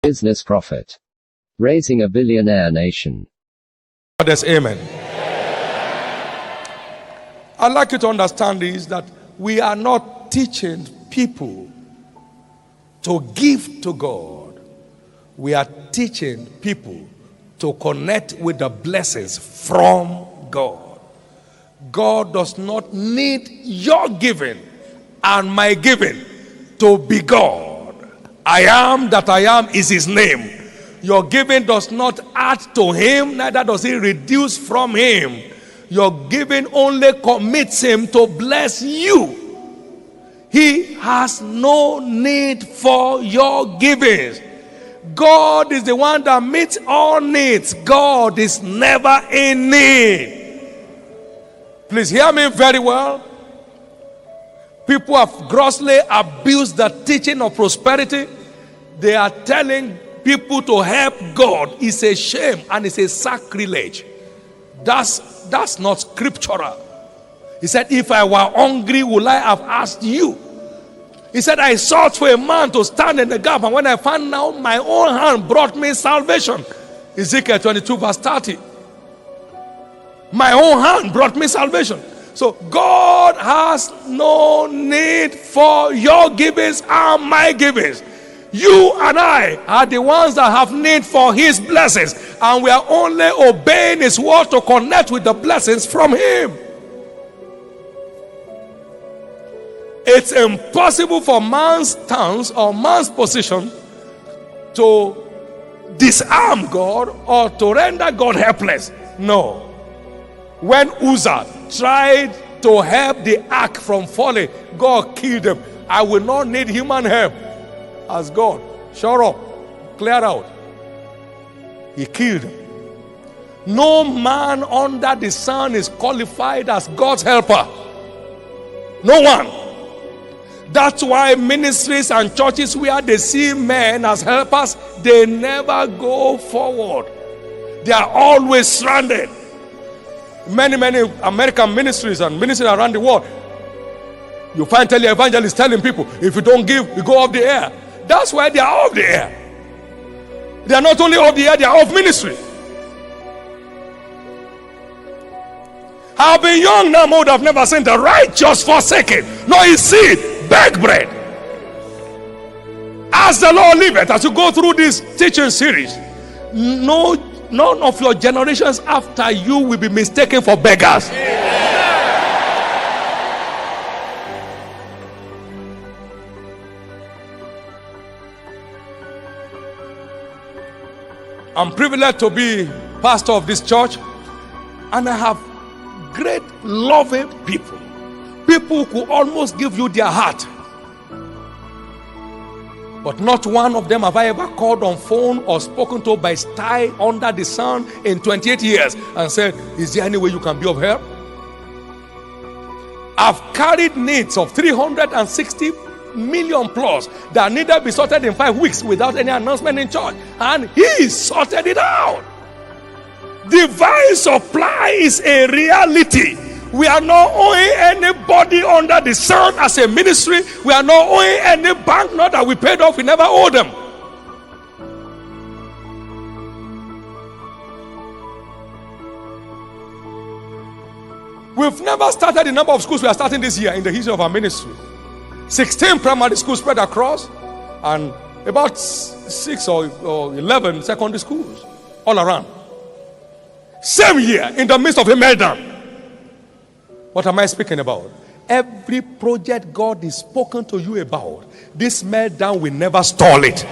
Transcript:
Business profit. Raising a billionaire nation. Others, amen. I'd like you to understand this, that we are not teaching people to give to God. We are teaching people to connect with the blessings from God. God does not need your giving and my giving to be God. I am that I am is his name. Your giving does not add to him, neither does it reduce from him. Your giving only commits him to bless you. He has no need for your givings. God is the one that meets all needs. God is never in need. Please hear me very well. People have grossly abused the teaching of prosperity. They are telling people to help God. It's a shame and it's a sacrilege. That's not scriptural. He said, if I were hungry, would I have asked you? He said, I sought for a man to stand in the gap, and when I found out, my own hand brought me salvation. Ezekiel 22 verse 30. My own hand brought me salvation. So God has no need for your givings and my givings. You and I are the ones that have need for his blessings, and we are only obeying his word to connect with the blessings from him. It's impossible for man's stance or man's position to disarm God or to render God helpless. No. When Uzzah tried to help the ark from falling, God killed him. I will not need human help. As God, shut up, clear out. He killed him. No man under the sun is qualified as God's helper. No one. That's why ministries and churches where they see men as helpers, they never go forward. They are always stranded. Many American ministries and ministries around the world, you find televangelists telling people, if you don't give, you go off the air. That's why they are off the air. They are not only off the air, they are off ministry. I've been young now, would have never seen the righteous forsaken, nor his seed beg bread. As the Lord liveth, as you go through this teaching series, none of your generations after you will be mistaken for beggars. I'm privileged to be pastor of this church, and I have great loving people. People who almost give you their heart. But not one of them have I ever called on phone or spoken to by style under the sun in 28 years and said, is there any way you can be of help? I've carried needs of 360 million plus that needed be sorted in 5 weeks without any announcement in church, and he sorted it out. Divine supply is a reality. We are not owing anybody under the sun as a ministry. We are not owing any bank note that we paid off. We never owe them. We've never started the number of schools we are starting this year in the history of our ministry. 16 primary schools spread across, and about 6 or 11 secondary schools all around. Same year, in the midst of a meltdown. What am I speaking about? Every project God is spoken to you about, this meltdown will never stall it.